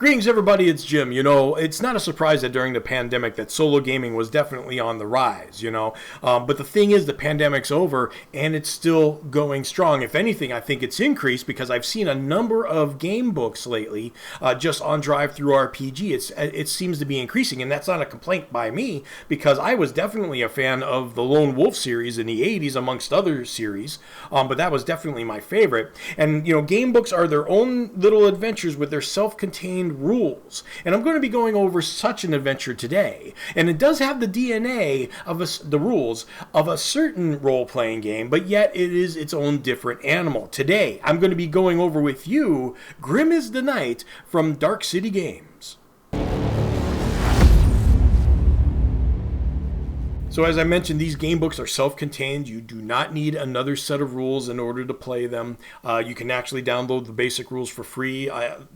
Greetings, everybody. It's Jim. It's not a surprise that during the pandemic that solo gaming was definitely on the rise, But the thing is, the pandemic's over and it's still going strong. If anything, I think it's increased because I've seen a number of game books lately just on Drive-Thru RPG. It seems to be increasing, and that's not a complaint by me because I was definitely a fan of the Lone Wolf series in the 80s amongst other series, but that was definitely my favorite. And, game books are their own little adventures with their self-contained rules, and I'm going to be going over such an adventure today. And it does have the DNA of the rules of a certain role-playing game, but yet it is its own different animal. Today, I'm going to be going over with you Grim is the Night from Dark City Games. So as I mentioned, these game books are self-contained. You do not need another set of rules in order to play them. You can actually download the basic rules for free.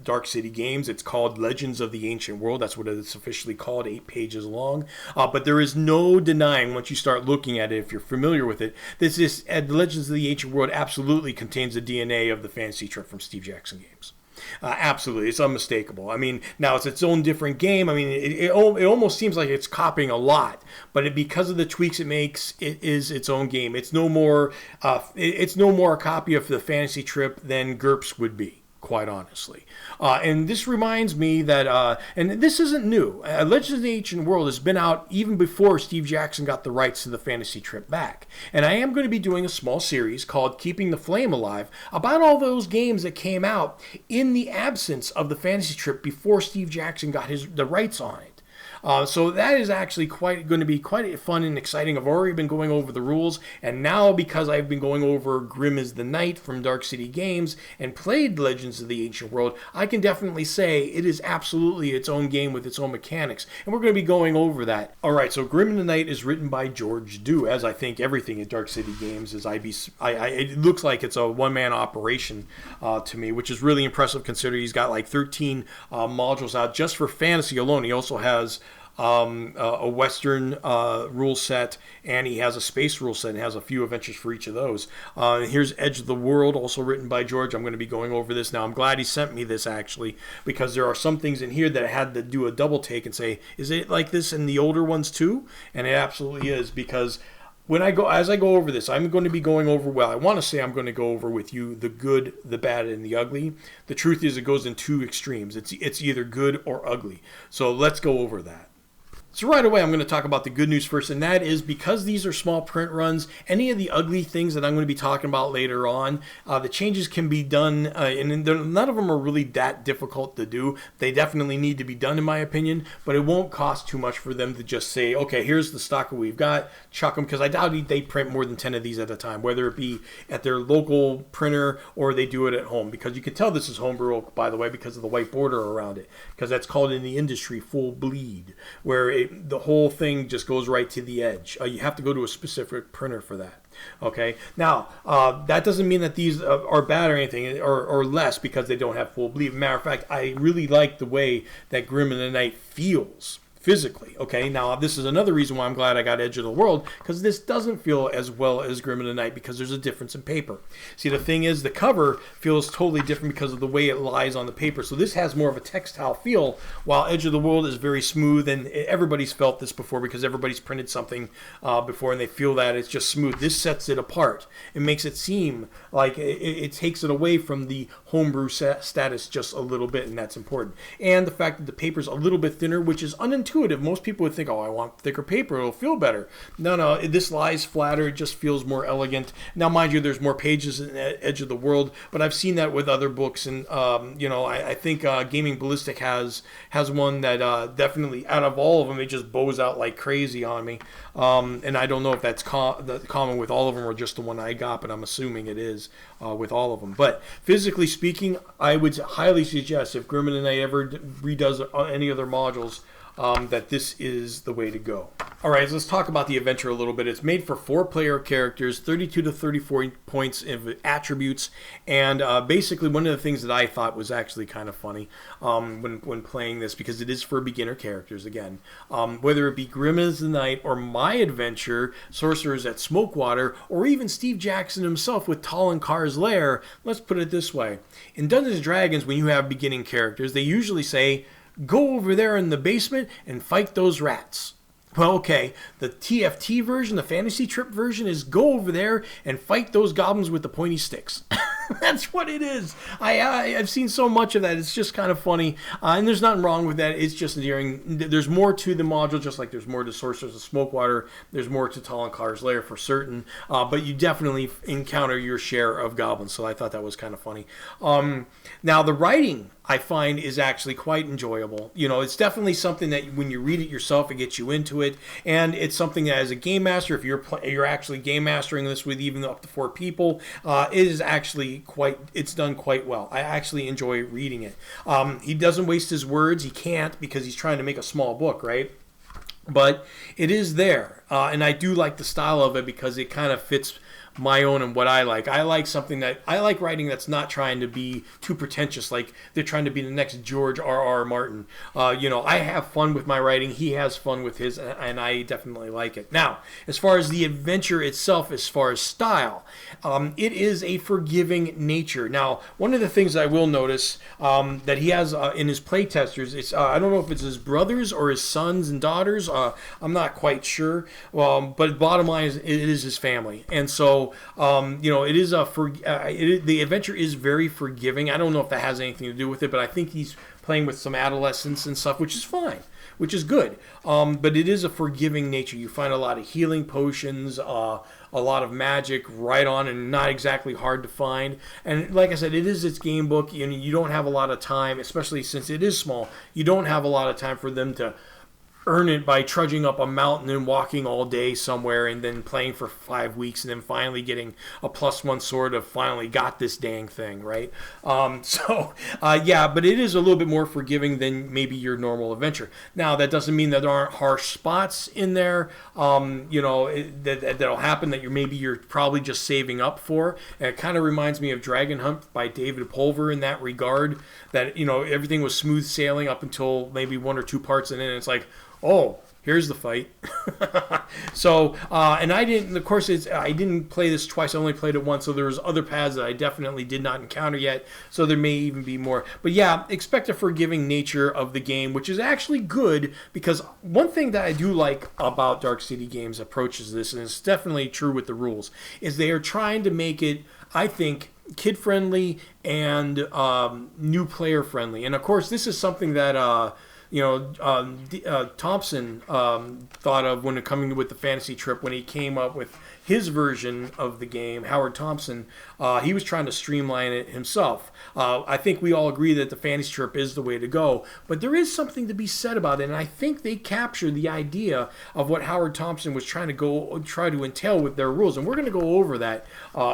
Dark City Games. It's called Legends of the Ancient World. That's what it's officially called, 8 pages long. But there is no denying, once you start looking at it, if you're familiar with it, Legends of the Ancient World absolutely contains the DNA of the fantasy trip from Steve Jackson Games. Absolutely, it's unmistakable. I mean, now it's its own different game. I mean, it almost seems like it's copying a lot, but because of the tweaks it makes, it is its own game. It's no more a copy of the fantasy trip than GURPS would be, quite honestly. And this reminds me that, and this isn't new, Legends of the Ancient World has been out even before Steve Jackson got the rights to the fantasy trip back. And I am going to be doing a small series called Keeping the Flame Alive about all those games that came out in the absence of the fantasy trip before Steve Jackson got the rights on it. So that is actually going to be quite fun and exciting. I've already been going over the rules, and now because I've been going over Grim is the Night from Dark City Games and played Legends of the Ancient World, I can definitely say it is absolutely its own game with its own mechanics, and we're going to be going over that. Alright, so Grim is the Night is written by George Dew, as I think everything at Dark City Games is. It looks like it's a one-man operation to me, which is really impressive considering he's got like 13 modules out just for fantasy alone. He also has a Western rule set, and he has a space rule set and has a few adventures for each of those. Here's Edge of the World, also written by George. I'm going to be going over this now. I'm glad he sent me this, actually, because there are some things in here that I had to do a double take and say, is it like this in the older ones too? And it absolutely is, because as I go over this, I'm going to be going over, well, I want to say I'm going to go over with you the good, the bad, and the ugly. The truth is it goes in two extremes. It's either good or ugly. So let's go over that. So right away, I'm going to talk about the good news first, and that is because these are small print runs, any of the ugly things that I'm going to be talking about later on, the changes can be done, and none of them are really that difficult to do. They definitely need to be done, in my opinion, but it won't cost too much for them to just say, okay, here's the stock that we've got, chuck them, because I doubt they print more than 10 of these at a time, whether it be at their local printer or they do it at home, because you can tell this is homebrew, by the way, because of the white border around it, because that's called in the industry full bleed, where the whole thing just goes right to the edge. You have to go to a specific printer for that. Okay. Now, that doesn't mean that these are bad or anything, or less because they don't have full bleed. Matter of fact, I really like the way that Grim in the Night feels physically. Okay, now this is another reason why I'm glad I got Edge of the World, because this doesn't feel as well as Grim in the Night because there's a difference in paper. See, the thing is, the cover feels totally different because of the way it lies on the paper. So this has more of a textile feel, while Edge of the World is very smooth, and everybody's felt this before because everybody's printed something before and they feel that it's just smooth. This sets it apart. It makes it seem like it takes it away from the homebrew status just a little bit, and that's important. And the fact that the paper's a little bit thinner, which is unintuitive. Most people would think, oh, I want thicker paper, it'll feel better. No, this lies flatter, it just feels more elegant. Now, mind you, there's more pages in Edge of the World, but I've seen that with other books, and I think Gaming Ballistic has one that definitely, out of all of them, it just bows out like crazy on me. And I don't know if that's common with all of them or just the one I got, but I'm assuming it is with all of them. But physically speaking, I would highly suggest if Grim in the Night ever redoes any of their modules, that this is the way to go. All right, so let's talk about the adventure a little bit. It's made for 4-player characters, 32 to 34 points of attributes, and basically one of the things that I thought was actually kind of funny when playing this, because it is for beginner characters again, whether it be Grim as the Night or my adventure, Sorcerers at Smokewater, or even Steve Jackson himself with Talonkar's Lair. Let's put it this way. In Dungeons & Dragons, when you have beginning characters, they usually say, go over there in the basement and fight those rats. Well, okay, the TFT version, the Fantasy Trip version, is go over there and fight those goblins with the pointy sticks. That's what it is. I've seen so much of that. It's just kind of funny. And there's nothing wrong with that. It's just there's more to the module, just like there's more to Sorcerers of Smokewater. There's more to Talonkar's Lair for certain. But you definitely encounter your share of goblins. So I thought that was kind of funny. Now, the writing, I find, is actually quite enjoyable. You know, it's definitely something that when you read it yourself, it gets you into it. And it's something that as a game master, if you're actually game mastering this with even up to 4 people, it is actually it's done quite well. I actually enjoy reading it. He doesn't waste his words. He can't, because he's trying to make a small book, right? But it is there. And I do like the style of it because it kind of fits my own and what I like. I like writing that's not trying to be too pretentious, like they're trying to be the next George R.R. Martin. I have fun with my writing. He has fun with his, and I definitely like it. Now, as far as the adventure itself, as far as style, it is a forgiving nature. Now, one of the things I will notice that he has in his playtesters, it's I don't know if it's his brothers or his sons and daughters. I'm not quite sure. But bottom line is, it is his family, and so it is the adventure is very forgiving. I don't know if that has anything to do with it, but I think he's playing with some adolescence and stuff, which is fine, which is good. But it is a forgiving nature. You find a lot of healing potions, a lot of magic right on, and not exactly hard to find. And like I said, it is its game book, and you don't have a lot of time, especially since it is small. You don't have a lot of time for them to earn it by trudging up a mountain and walking all day somewhere and then playing for 5 weeks and then finally getting a +1 sword of finally got this dang thing, right? But it is a little bit more forgiving than maybe your normal adventure. Now, that doesn't mean that there aren't harsh spots in there, that'll happen that you're probably just saving up for. And it kind of reminds me of Dragon Hunt by David Pulver in that regard, that, everything was smooth sailing up until maybe 1 or 2 parts, and then it's like, oh, here's the fight. And I didn't, of course, I didn't play this twice. I only played it once, so there's other paths that I definitely did not encounter yet, so there may even be more. But yeah, expect a forgiving nature of the game, which is actually good, because one thing that I do like about Dark City Games approaches this, and it's definitely true with the rules, is they are trying to make it, I think, kid-friendly and new player-friendly. And of course, this is something that Thompson thought of when coming with the Fantasy Trip, when he came up with his version of the game. Howard Thompson, he was trying to streamline it himself. I think we all agree that the Fantasy Trip is the way to go, but there is something to be said about it, and I think they captured the idea of what Howard Thompson was trying to entail with their rules, and we're going to go over that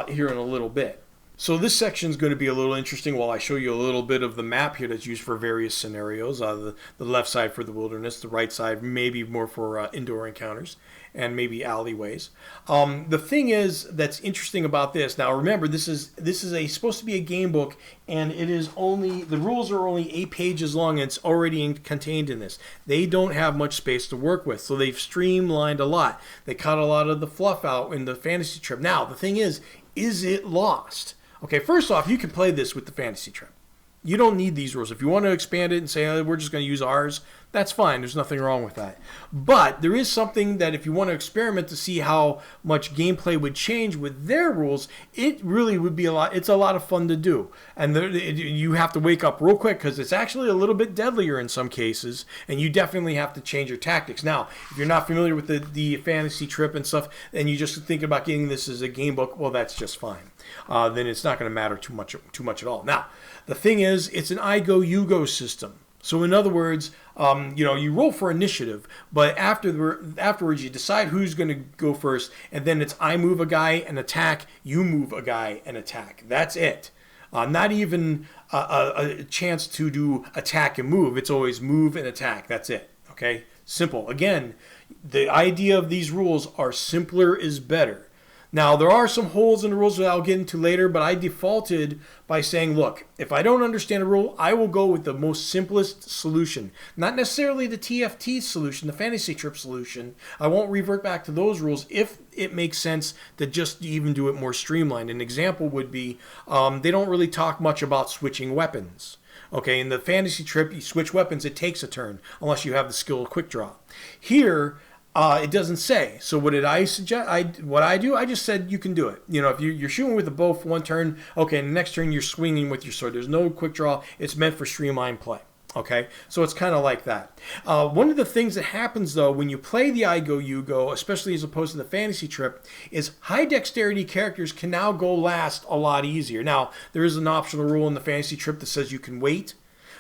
here in a little bit. So this section is going to be a little interesting while I show you a little bit of the map here that's used for various scenarios. The left side for the wilderness, the right side maybe more for indoor encounters, and maybe alleyways. The thing is that's interesting about this. Now remember, this is supposed to be a game book, and the rules are only 8 pages long, and it's already contained in this. They don't have much space to work with, so they've streamlined a lot. They cut a lot of the fluff out in the Fantasy Trip. Now the thing is it lost? Okay, first off, you can play this with the Fantasy Trip. You don't need these rules. If you want to expand it and say, we're just going to use ours, that's fine. There's nothing wrong with that. But there is something that if you want to experiment to see how much gameplay would change with their rules, it really would be it's a lot of fun to do. And you have to wake up real quick, because it's actually a little bit deadlier in some cases, and you definitely have to change your tactics. Now, if you're not familiar with the Fantasy Trip and stuff, and you just think about getting this as a game book, well, that's just fine. Then it's not going to matter too much at all. Now, the thing is, it's an I go, you go system. So in other words, you roll for initiative, but afterwards you decide who's going to go first, and then it's I move a guy and attack, you move a guy and attack. That's it. Not even a chance to do attack and move. It's always move and attack. That's it. Okay? Simple. Again, the idea of these rules are simpler is better. Now, there are some holes in the rules that I'll get into later, but I defaulted by saying, look, if I don't understand a rule, I will go with the most simplest solution. Not necessarily the TFT solution, the fantasy trip solution. I won't revert back to those rules if it makes sense to just even do it more streamlined. An example would be they don't really talk much about switching weapons. Okay, in the fantasy trip, you switch weapons, it takes a turn, unless you have the skill quick draw. Here, it doesn't say. So what did I suggest? What I do? I just said you can do it. You know, if you're shooting with a bow for one turn, okay, and the next turn you're swinging with your sword. There's no quick draw. It's meant for streamlined play. Okay, so it's kind of like that. One of the things that happens, though, when you play the I Go, You Go, especially as opposed to the fantasy trip, is high dexterity characters can now go last a lot easier. Now, there is an optional rule in the fantasy trip that says you can wait,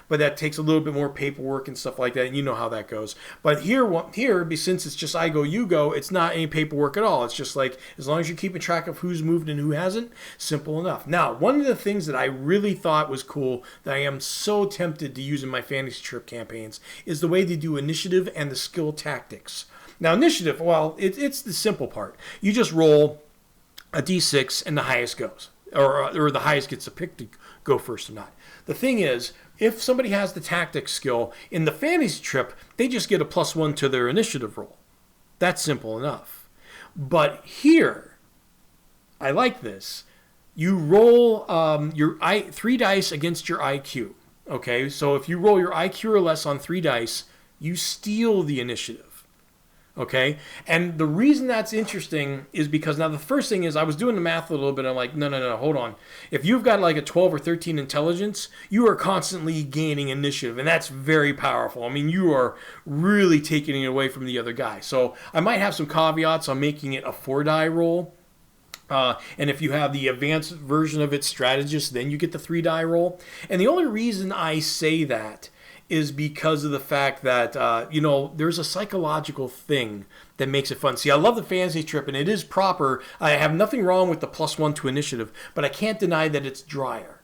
but that takes a little bit more paperwork and stuff like that, and you know how that goes. But here, since it's just I Go, You Go, it's not any paperwork at all. It's just like, as long as you're keeping track of who's moved and who hasn't, simple enough. Now, one of the things that I really thought was cool that I am so tempted to use in my fantasy trip campaigns is the way they do initiative and the skill tactics. Now, initiative, well, it's the simple part. You just roll a d6 and the highest goes, or the highest gets a pick to go first or not. The thing is, if somebody has the tactics skill, in the fantasy trip, they just get a +1 to their initiative roll. That's simple enough. But here, I like this. You roll your 3 dice against your IQ. Okay, so if you roll your IQ or less on 3 dice, you steal the initiative. Okay, and the reason that's interesting is because now the first thing is I was doing the math a little bit. I'm like, no, hold on. If you've got like a 12 or 13 intelligence, you are constantly gaining initiative, and that's very powerful. I mean, you are really taking it away from the other guy. So I might have some caveats on making it a 4-die roll. And if you have the advanced version of it, strategist, then you get the 3-die roll. And the only reason I say that is because of the fact that, there's a psychological thing that makes it fun. See, I love the fantasy trip, and it is proper. I have nothing wrong with the +1 to initiative, but I can't deny that it's drier.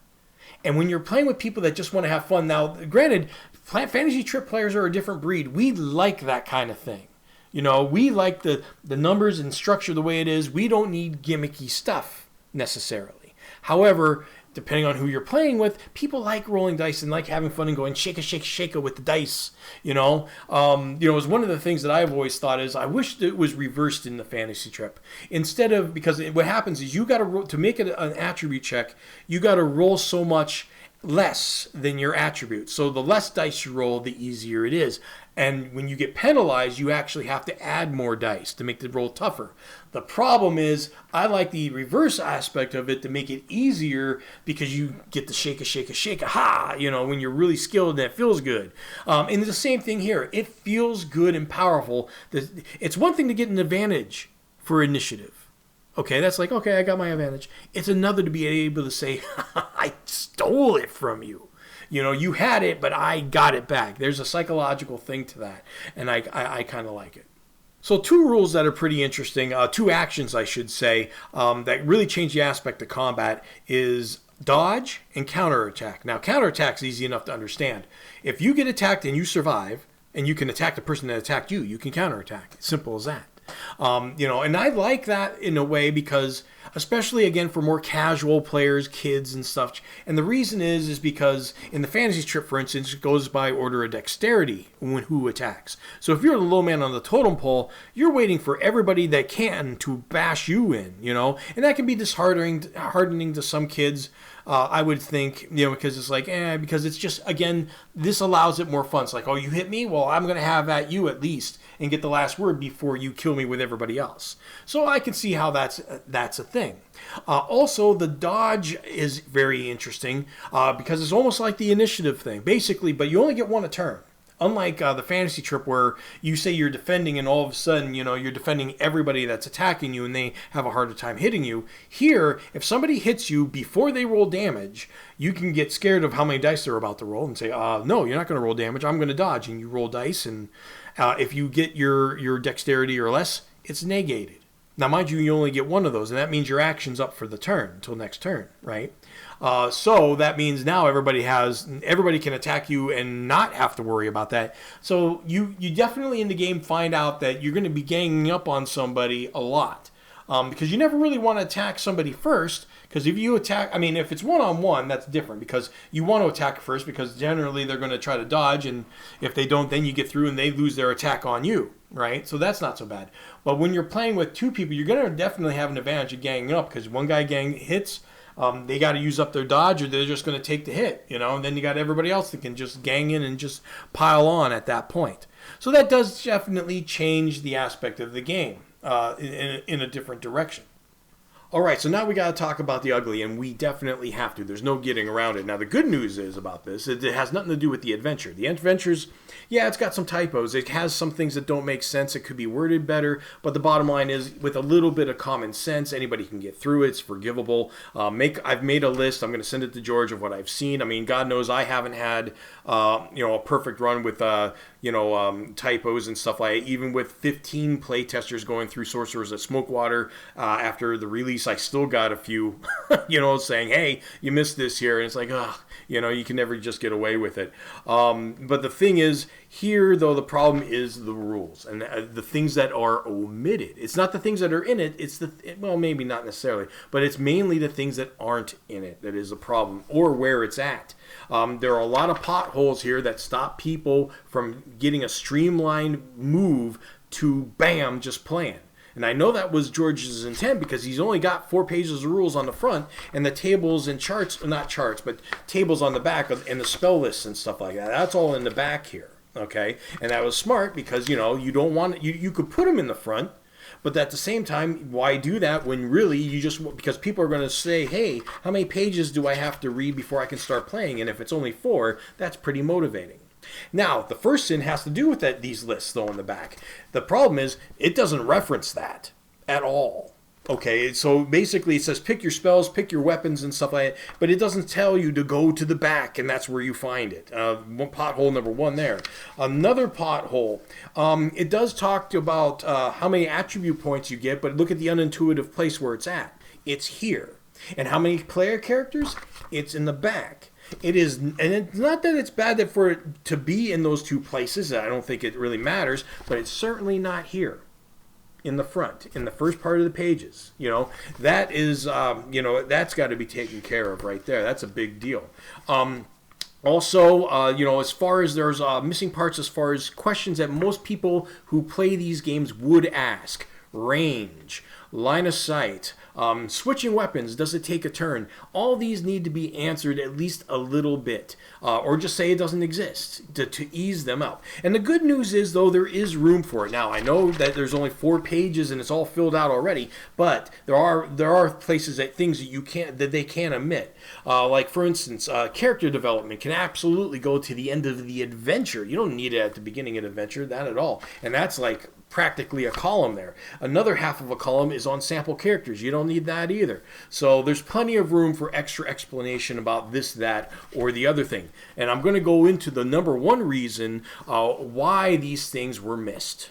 And when you're playing with people that just want to have fun, now, granted, fantasy trip players are a different breed. We like that kind of thing. You know, we like the numbers and structure the way it is. We don't need gimmicky stuff necessarily. However, depending on who you're playing with, people like rolling dice and like having fun and going shake with the dice. It's one of the things that I've always thought is I wish it was reversed in the fantasy trip. Instead of, because what happens is you got to make it an attribute check, you got to roll so much less than your attribute. So the less dice you roll, the easier it is. And when you get penalized, you actually have to add more dice to make the roll tougher. The problem is, I like the reverse aspect of it to make it easier because you get the shake, when you're really skilled and it feels good. And it's the same thing here. It feels good and powerful. It's one thing to get an advantage for initiative. Okay, that's like, okay, I got my advantage. It's another to be able to say, I stole it from you. You had it, but I got it back. There's a psychological thing to that, and I kind of like it. So 2 rules that are pretty interesting, 2 actions, I should say, that really change the aspect of combat is dodge and counterattack. Now, counterattack is easy enough to understand. If you get attacked and you survive, and you can attack the person that attacked you, you can counterattack. Simple as that. And I like that in a way because, especially again for more casual players, kids and stuff. And the reason is because in the fantasy trip, for instance, it goes by order of dexterity when who attacks. So if you're the low man on the totem pole, you're waiting for everybody that can to bash you in, and that can be disheartening to some kids. I would think, because it's like, because it's just, again, this allows it more fun. It's like, oh, you hit me? Well, I'm going to have at you at least and get the last word before you kill me with everybody else. So I can see how that's a thing. Also, the dodge is very interesting because it's almost like the initiative thing, basically, but you only get 1 a turn. Unlike the fantasy trip where you say you're defending and all of a sudden, you're defending everybody that's attacking you and they have a harder time hitting you. Here, if somebody hits you before they roll damage, you can get scared of how many dice they're about to roll and say, no, you're not going to roll damage. I'm going to dodge. And you roll dice. And if you get your dexterity or less, it's negated. Now, mind you, you only get one of those, and that means your action's up for the turn until next turn, right? So that means now everybody can attack you and not have to worry about that. So you definitely in the game find out that you're going to be ganging up on somebody a lot. Because you never really want to attack somebody first, because if you attack, I mean, if it's one-on-one, that's different, because you want to attack first, because generally they're going to try to dodge, and if they don't, then you get through and they lose their attack on you, right? So that's not so bad. But when you're playing with two people, you're going to definitely have an advantage of ganging up, because one guy hits, they got to use up their dodge, or they're just going to take the hit, and then you got everybody else that can just gang in and just pile on at that point. So that does definitely change the aspect of the game. In a different direction. All right, so now we got to talk about the ugly, and we definitely have to. There's no getting around it. Now, the good news is about this, it has nothing to do with the adventure. The adventure's, yeah, it's got some typos. It has some things that don't make sense. It could be worded better, but the bottom line is, with a little bit of common sense, anybody can get through it. It's forgivable. I've made a list. I'm going to send it to George of what I've seen. I mean, God knows I haven't had, a perfect run with, typos and stuff like that. Even with 15 playtesters going through Sorcerers at Smokewater after the release, I still got a few, saying, hey, you missed this here. And it's like, you can never just get away with it. But the thing is, here, though, the problem is the rules and the things that are omitted. It's not the things that are in it. It's maybe not necessarily, but it's mainly the things that aren't in it that is a problem, or where it's at. There are a lot of potholes here that stop people from getting a streamlined move to, bam, just playing. And I know that was George's intent, because he's only got 4 pages of rules on the front, and the tables and charts, not charts, but tables on the back, and the spell lists and stuff like that. That's all in the back here, okay? And that was smart, because, you don't want, you could put them in the front, but at the same time, why do that when really because people are going to say, hey, how many pages do I have to read before I can start playing? And if it's only 4, that's pretty motivating. Now, the first sin has to do with these lists, though, in the back. The problem is, it doesn't reference that at all. Okay, so basically it says pick your spells, pick your weapons and stuff like that, but it doesn't tell you to go to the back, and that's where you find it. Pothole number 1 there. Another pothole, it does talk about how many attribute points you get, but look at the unintuitive place where it's at. It's here. And how many player characters? It's in the back. It is, and it's not that it's bad that for it to be in those 2 places. I don't think it really matters, but it's certainly not here in the front, in the first part of the pages. That is, that's got to be taken care of right there. That's a big deal. Also, as far as there's missing parts, as far as questions that most people who play these games would ask: range, line of sight, switching weapons, does it take a turn? All these need to be answered at least a little bit, or just say it doesn't exist to ease them up. And the good news is, though, there is room for it. Now, I know that there's only 4 pages and it's all filled out already, but there are places that they can omit. Like, for instance, character development can absolutely go to the end of the adventure. You don't need it at the beginning of the adventure, that at all. And that's like practically a column there. Another half of a column is on sample characters. You don't need that either. So there's plenty of room for extra explanation about this, that, or the other thing. And I'm going to go into the number 1 reason why these things were missed.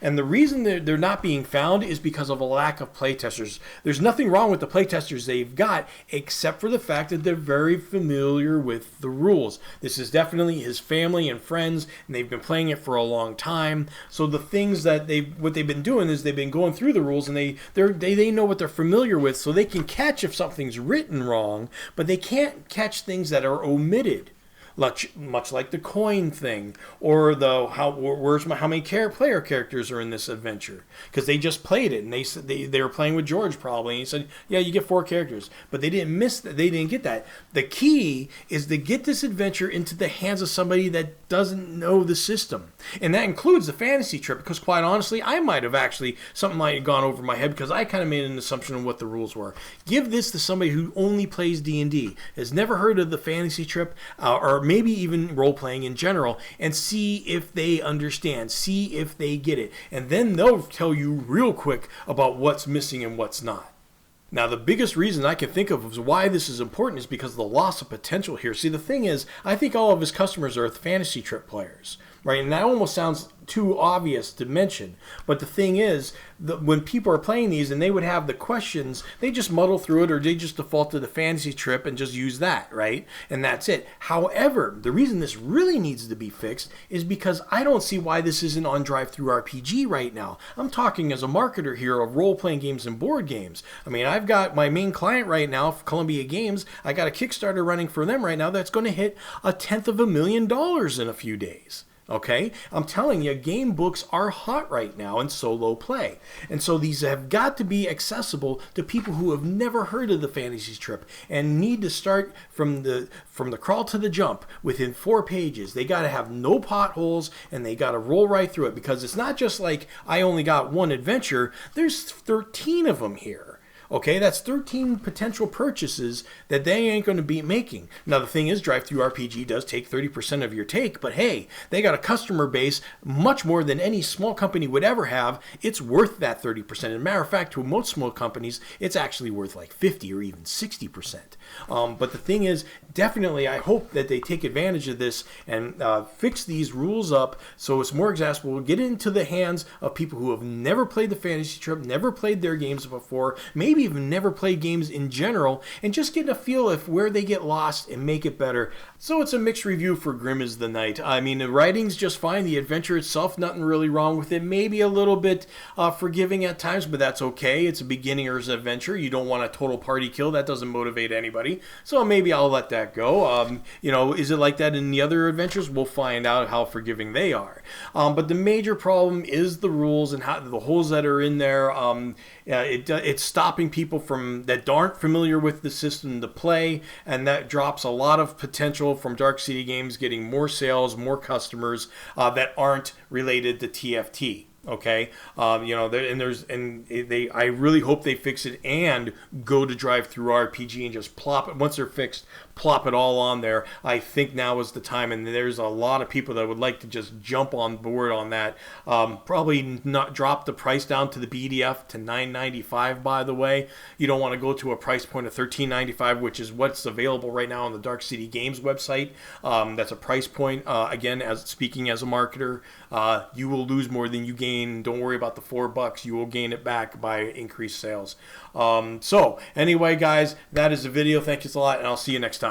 And the reason they're not being found is because of a lack of playtesters. There's nothing wrong with the playtesters they've got, except for the fact that they're very familiar with the rules. This is definitely his family and friends, and they've been playing it for a long time. So the things that what they've been doing is they've been going through the rules, and they know what they're familiar with, so they can catch if something's written wrong, but they can't catch things that are omitted. Much like the coin thing, or how many player characters are in this adventure, because they just played it and they were playing with George probably, and he said, yeah, you get 4 characters, but they didn't get that. The key is to get this adventure into the hands of somebody that doesn't know the system, and that includes the fantasy trip, because quite honestly, something might have gone over my head, because I kind of made an assumption of what the rules were. Give this to somebody who only plays D&D, has never heard of the fantasy trip, or maybe even role-playing in general, and see if they understand, see if they get it. And then they'll tell you real quick about what's missing and what's not. Now, the biggest reason I can think of why this is important is because of the loss of potential here. See, the thing is, I think all of his customers are fantasy trip players, right? And that almost sounds too obvious to mention. But the thing is, when people are playing these and they would have the questions, they just muddle through it, or they just default to the fantasy trip and just use that, right? And that's it. However, the reason this really needs to be fixed is because I don't see why this isn't on Drive-Thru-RPG right now. I'm talking as a marketer here of role-playing games and board games. I mean, I've got my main client right now, Columbia Games. I got a Kickstarter running for them right now that's going to hit $150,000 in a few days. Okay, I'm telling you, game books are hot right now in solo play. And so these have got to be accessible to people who have never heard of the fantasy trip and need to start from the crawl to the jump within 4 pages. They got to have no potholes, and they got to roll right through it, because it's not just like I only got one adventure. There's 13 of them here. Okay, that's 13 potential purchases that they ain't going to be making. Now, the thing is, Drive-Thru-RPG does take 30% of your take, but hey, they got a customer base much more than any small company would ever have. It's worth that 30%. As a matter of fact, to most small companies, it's actually worth like 50 or even 60%. But the thing is, definitely, I hope that they take advantage of this and fix these rules up so it's more accessible, get it into the hands of people who have never played the fantasy trip, never played their games before, maybe even never played games in general, and just get a feel of where they get lost and make it better. So it's a mixed review for Grim is the Night. I mean, the writing's just fine. The adventure itself, nothing really wrong with it. Maybe a little bit forgiving at times, but that's okay. It's a beginner's adventure. You don't want a total party kill. That doesn't motivate anybody. So maybe I'll let that go. Is it like that in the other adventures? We'll find out how forgiving they are. But the major problem is the rules and how the holes that are in there. It's stopping people that aren't familiar with the system to play, and that drops a lot of potential from Dark City Games getting more sales, more customers that aren't related to TFT. Okay, I really hope they fix it and go to Drive-Thru-RPG and just plop it. Once they're fixed, plop it all on there. I think now is the time, and there's a lot of people that would like to just jump on board on that. Probably not drop the price down to the BDF to $9.95. By the way, you don't want to go to a price point of $13.95, which is what's available right now on the Dark City Games website. That's a price point. Again, speaking as a marketer, you will lose more than you gain. Don't worry about the $4. You will gain it back by increased sales. So anyway, guys, that is the video. Thank you a lot, and I'll see you next time.